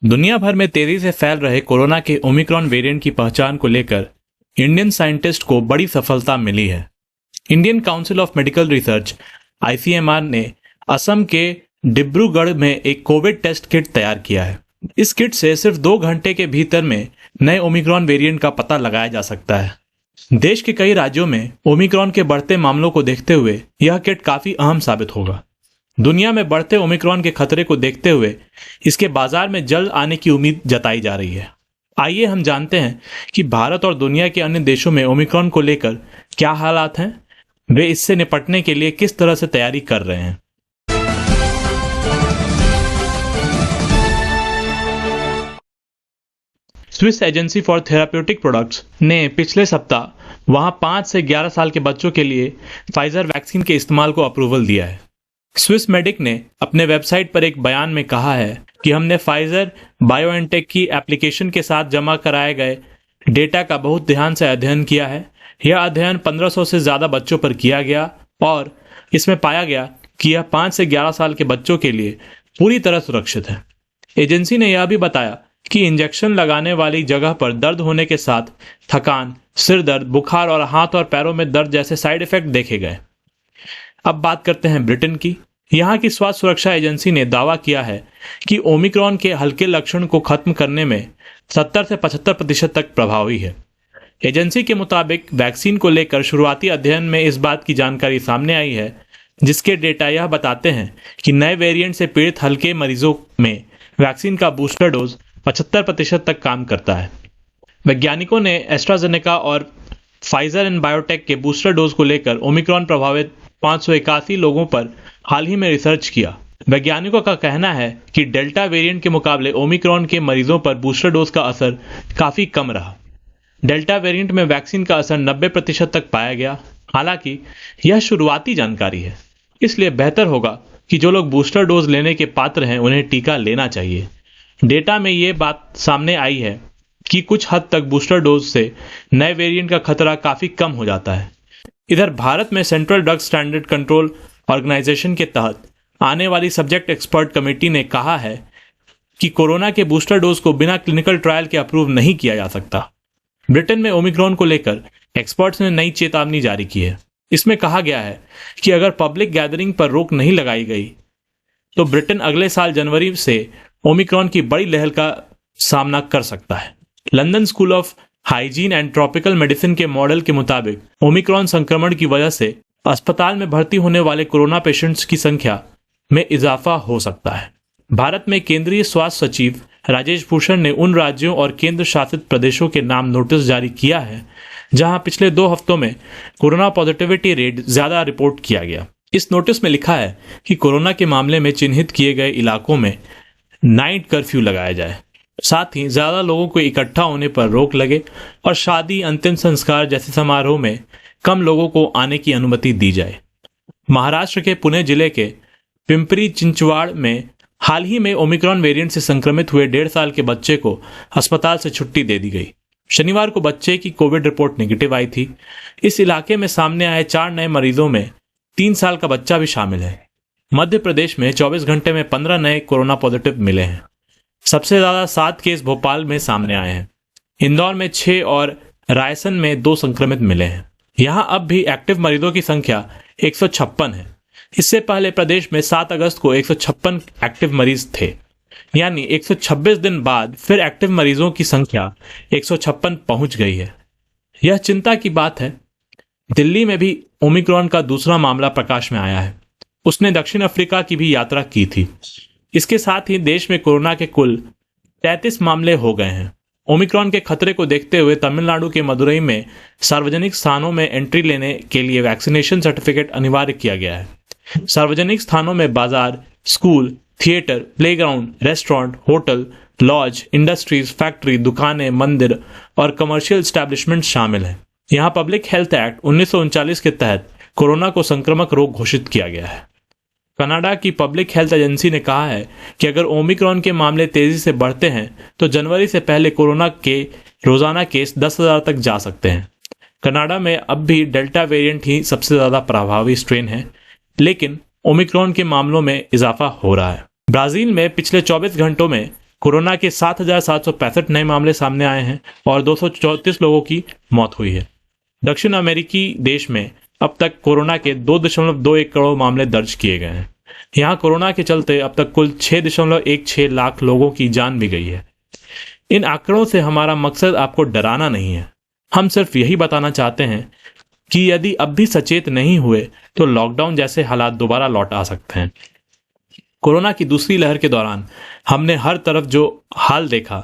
दुनिया भर में तेजी से फैल रहे कोरोना के ओमिक्रॉन वेरिएंट की पहचान को लेकर इंडियन साइंटिस्ट को बड़ी सफलता मिली है। Indian council of medical research (ICMR) ने असम के डिब्रूगढ़ में एक कोविड टेस्ट किट तैयार किया है। इस किट से सिर्फ 2 घंटे के भीतर में नए ओमिक्रॉन वेरिएंट का पता लगाया जा सकता है। देश के कई राज्यों में ओमिक्रॉन के बढ़ते मामलों को देखते हुए यह किट काफी अहम साबित होगा। दुनिया में बढ़ते ओमिक्रॉन के खतरे को देखते हुए इसके बाजार में जल्द आने की उम्मीद जताई जा रही है। आइए हम जानते हैं कि भारत और दुनिया के अन्य देशों में ओमिक्रॉन को लेकर क्या हालात हैं, वे इससे निपटने के लिए किस तरह से तैयारी कर रहे हैं। Swiss agency for therapeutic products ने पिछले सप्ताह वहां 5 से 11 साल के बच्चों के लिए फाइजर वैक्सीन के इस्तेमाल को अप्रूवल दिया है। स्विस मेडिक ने अपने वेबसाइट पर एक बयान में कहा है कि हमने फाइजर बायोएनटेक की एप्लीकेशन के साथ जमा कराए गए डेटा का बहुत ध्यान से अध्ययन किया है। यह अध्ययन 1500 से ज्यादा बच्चों पर किया गया और इसमें पाया गया कि यह 5 से 11 साल के बच्चों के लिए पूरी तरह सुरक्षित है। एजेंसी ने यह भी बताया कि इंजेक्शन लगाने वाली जगह पर दर्द होने के साथ थकान, सिर दर्द, बुखार और हाथ और पैरों में दर्द जैसे साइड इफेक्ट देखे गए। अब बात करते हैं ब्रिटेन की। यहाँ की स्वास्थ्य सुरक्षा एजेंसी ने दावा किया है कि ओमिक्रॉन के हल्के लक्षण को खत्म करने में 70 से 75% तक प्रभावी है। एजेंसी के मुताबिक वैक्सीन को लेकर शुरुआती अध्ययन में इस बात की जानकारी सामने आई है, जिसके डेटा यह बताते हैं कि नए वेरिएंट से पीड़ित हल्के मरीजों में वैक्सीन का बूस्टर डोज 75% तक काम करता है। वैज्ञानिकों ने एस्ट्राजेनेका और फाइजर एंड बायोटेक के बूस्टर डोज को लेकर ओमिक्रॉन प्रभावित 581 लोगों पर हाल ही में रिसर्च किया। वैज्ञानिकों का कहना है कि डेल्टा वेरिएंट के मुकाबले ओमिक्रॉन के मरीजों पर बूस्टर डोज का असर काफी कम रहा। डेल्टा वेरिएंट में वैक्सीन का असर 90% तक पाया गया। हालांकि यह शुरुआती जानकारी है, इसलिए बेहतर होगा कि जो लोग बूस्टर डोज लेने के पात्र हैं उन्हें टीका लेना चाहिए। डेटा में ये बात सामने आई है कि कुछ हद तक बूस्टर डोज से नए वेरिएंट का खतरा काफी कम हो जाता है। इधर भारत में central drug standard control organisation के तहत आने वाली सब्जेक्ट एक्सपर्ट कमेटी ने कहा है कि कोरोना के बूस्टर डोज को बिना क्लिनिकल ट्रायल के अप्रूव नहीं किया जा सकता। ब्रिटेन में ओमिक्रॉन को लेकर एक्सपर्ट्स ने नई चेतावनी जारी की है। इसमें कहा गया है कि अगर पब्लिक गैदरिंग पर रोक नहीं लगाई गई तो ब्रिटेन अगले साल जनवरी से ओमिक्रॉन की बड़ी लहर का सामना कर सकता है। London school of hygiene and tropical medicine के मॉडल के मुताबिक ओमिक्रॉन संक्रमण की वजह से अस्पताल में भर्ती होने वाले कोरोना पेशेंट्स की संख्या में इजाफा हो सकता है। भारत में केंद्रीय स्वास्थ्य सचिव राजेश भूषण ने उन राज्यों और केंद्र शासित प्रदेशों के नाम नोटिस जारी किया है जहां पिछले 2 हफ्तों में कोरोना पॉजिटिविटी रेट ज्यादा रिपोर्ट किया गया। इस नोटिस में लिखा है कि कोरोना के मामले में चिन्हित किए गए इलाकों में नाइट कर्फ्यू लगाया जाए, साथ ही ज्यादा लोगों को इकट्ठा होने पर रोक लगे और शादी, अंतिम संस्कार जैसे समारोह में कम लोगों को आने की अनुमति दी जाए। महाराष्ट्र के पुणे जिले के पिंपरी चिंचवाड़ में हाल ही में ओमिक्रॉन वेरिएंट से संक्रमित हुए 1.5 साल के बच्चे को अस्पताल से छुट्टी दे दी गई। शनिवार को बच्चे की कोविड रिपोर्ट नेगेटिव आई थी। इस इलाके में सामने आए 4 नए मरीजों में 3 साल का बच्चा भी शामिल है। मध्य प्रदेश में 24 घंटे में 15 नए कोरोना पॉजिटिव मिले हैं। सबसे ज्यादा 7 केस भोपाल में सामने आए हैं। इंदौर में 6 और रायसन में 2 संक्रमित मिले हैं। यहां अब भी एक्टिव मरीजों की संख्या 156 है। इससे पहले प्रदेश में 7 अगस्त को 156 एक्टिव मरीज थे, यानी 126 दिन बाद फिर एक्टिव मरीजों की संख्या 156 पहुंच गई है। यह चिंता की बात है। दिल्ली में भी ओमिक्रॉन का दूसरा मामला प्रकाश में आया है। उसने दक्षिण अफ्रीका की भी यात्रा की थी। इसके साथ ही देश में कोरोना के कुल 33 मामले हो गए हैं। ओमिक्रॉन के खतरे को देखते हुए तमिलनाडु के मदुरई में सार्वजनिक स्थानों में एंट्री लेने के लिए वैक्सीनेशन सर्टिफिकेट अनिवार्य किया गया है। सार्वजनिक स्थानों में बाजार, school, theatre, playground, restaurant, hotel, lodge, industries, factory, दुकानें, मंदिर और कमर्शियल एस्टैब्लिशमेंट शामिल हैं। यहाँ पब्लिक हेल्थ एक्ट 1939 के तहत कोरोना को संक्रामक रोग घोषित किया गया है। कनाडा की पब्लिक हेल्थ एजेंसी ने कहा है कि अगर ओमिक्रॉन के मामले तेजी से बढ़ते हैं तो जनवरी से पहले कोरोना के रोजाना केस 10,000 तक जा सकते हैं। कनाडा में अब भी डेल्टा वेरिएंट ही सबसे ज्यादा प्रभावी स्ट्रेन है, लेकिन ओमिक्रॉन के मामलों में इजाफा हो रहा है। ब्राजील में पिछले 24 घंटों में कोरोना के 7,765 नए मामले सामने आए हैं और 234 लोगों की मौत हुई है। दक्षिण अमेरिकी देश में अब तक कोरोना के 2.21 करोड़ मामले दर्ज किए गए हैं। यहाँ कोरोना के चलते अब तक कुल 6.16 लाख लोगों की जान भी गई है। इन आंकड़ों से हमारा मकसद आपको डराना नहीं है, हम सिर्फ यही बताना चाहते हैं कि यदि अब भी सचेत नहीं हुए तो लॉकडाउन जैसे हालात दोबारा लौट आ सकते हैं। कोरोना की दूसरी लहर के दौरान हमने हर तरफ जो हाल देखा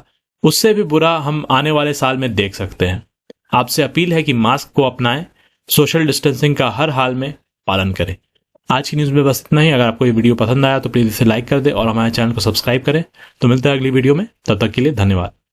उससे भी बुरा हम आने वाले साल में देख सकते हैं। आपसे अपील है कि मास्क को अपनाएं, सोशल डिस्टेंसिंग का हर हाल में पालन करें। आज की न्यूज़ में बस इतना ही। अगर आपको ये वीडियो पसंद आया तो प्लीज़ इसे लाइक कर दें और हमारे चैनल को सब्सक्राइब करें। तो मिलते हैं अगली वीडियो में, तब तक के लिए धन्यवाद।